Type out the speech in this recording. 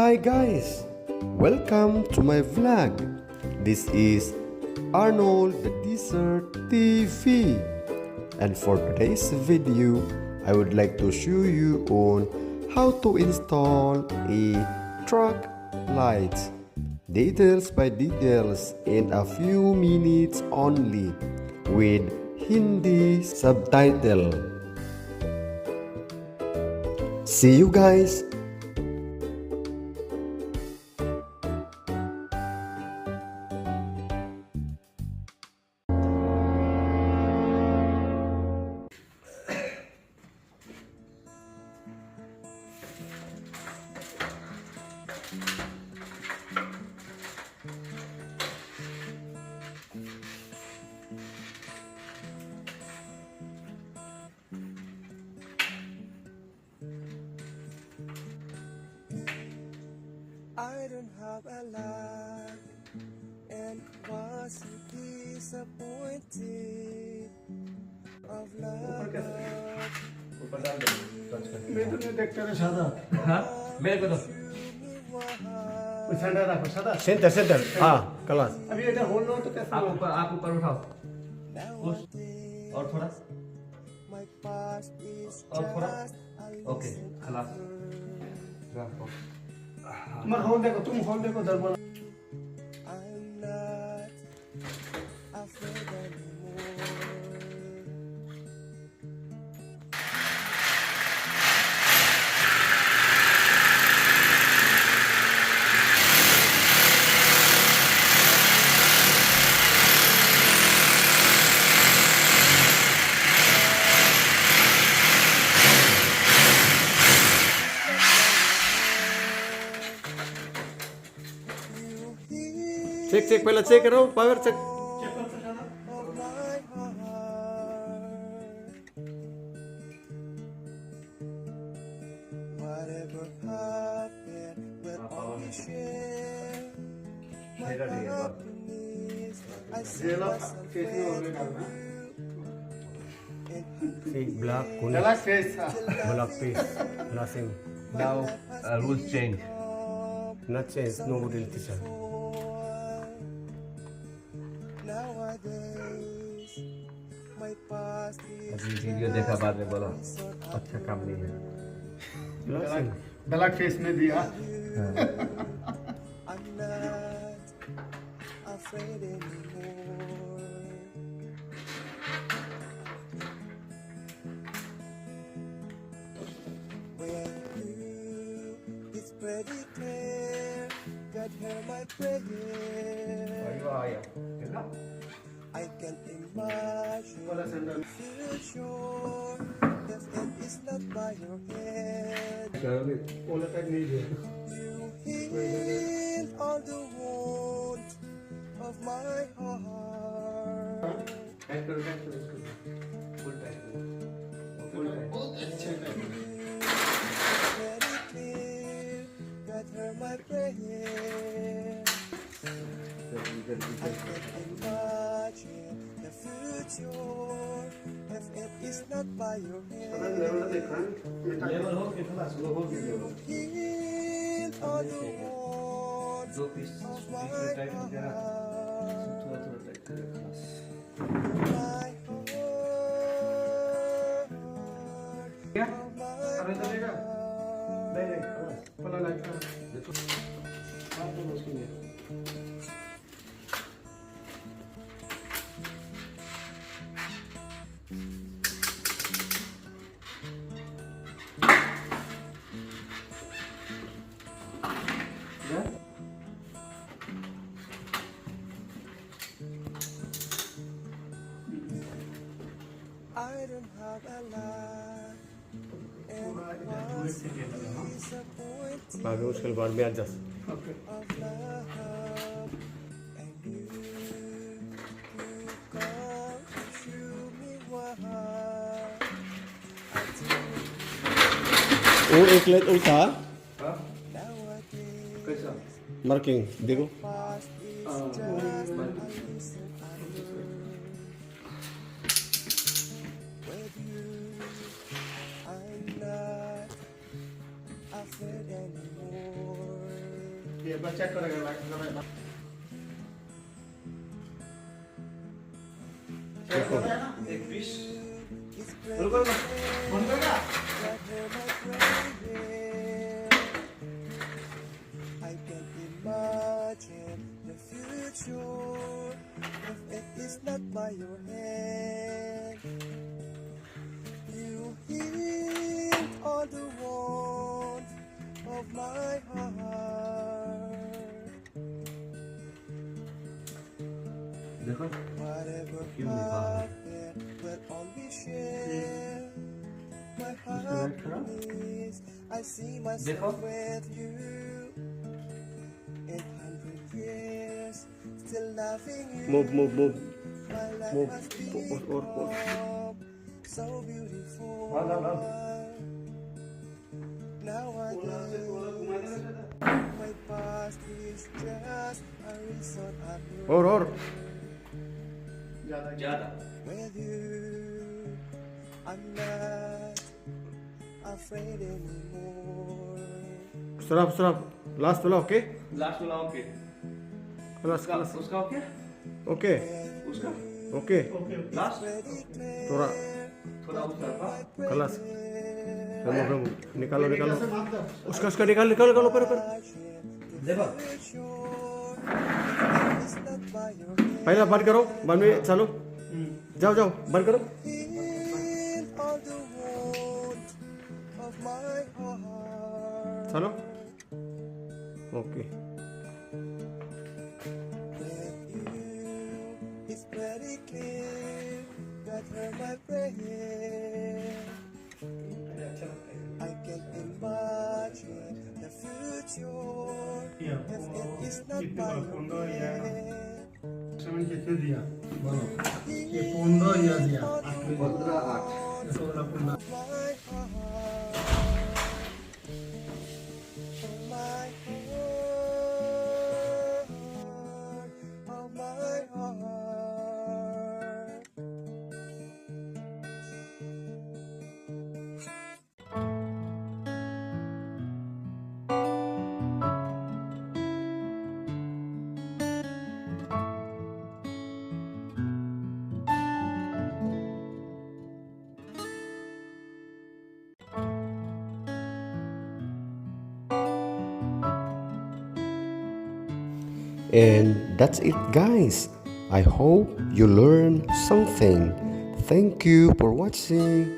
Hi guys, welcome to my vlog. This is Arnold the Desert TV, and for today's video I would like to show you on how to install a truck lights, details by details in a few minutes only with Hindi subtitle. See you guys. I don't have a lot and was disappointed of love. मेरे को तो centre रखो सादा Center, center. Kalas. अभी इधर hold लो तो कैसे आप ऊपर उठाओ Nowadays, और थोड़ा my past is और थोड़ा just a ओके खलास तुम्हारा होल्ड देखो तुम होल्ड देखो दरबार I'm not afraid anymore. Check, check, pala check karo, power check. Of my heart, whatever happened, we'll always share. My happiness, I see myself face में hold डालना See, black, गलत face black face, nothing. Now rules change Not change, nobody teacher. Nowadays, my past is अभी video देखा बाद में बोला अच्छा काम नहीं है. गलत फेस में दिया I'm not afraid anymore. When you, it's pretty clear, God hear my prayer. I can imagine the future if it is not by your hand. ओला तक नहीं दिया You heal all the wounds of my heart. बहुत अच्छे Very clear, God hear my prayer. I can imagine the future if it is not by your hand. Level हो के थोड़ा slow हो गया You heal all the wounds दो piece of बीच में my tight हो गया heart. थोड़ा थोड़ा टाइट कर खलास My heart. क्या Oh, my अरे चलेगा heart. नहीं नहीं खलास पला लगा देखो बात तो मुश्किल है I don't have a lot and was disappointed Bago उसके बाद में adjust. of love and you come to show me why I do वो एक लाइट उल्टा nowadays. कैसा marking देखो. Past is just a listen with you. I'm not afraid anymore. ये एक बार चेक करेगा एक पीस बिल्कुल फोन करेगा I can imagine the future if it is not by your hand. You hint on the warmth of my heart. देखो Whatever क्यों नहीं पा रहा? happened will only share my happiness. I see myself देखो। with you in 100 years, still loving you. move My move life must be or so beautiful. हाँ Nowadays, my past is just a reason I'm here और ज़्यादा with you. I'm not afraid anymore. stop last वाला okay last वाला okay خلاص उसका خلاص उसका okay okay उसका okay last थोड़ा थोड़ा उसका خلاص remove निकालो उसका निकालो पर देखो It's not by your hand. पहला बंद करो बाद में चालू जाओ बंद करो In all the warmth of my heart. चलो okay With you, it's very clear that you're my prayer. I can imagine the future if it is not by your hand. Seven कितने दिया बोलो ये 15 या दिया 15 8 16 15 My heart, my heart, oh my heart. And that's it, guys. I hope you learned something. Thank you for watching.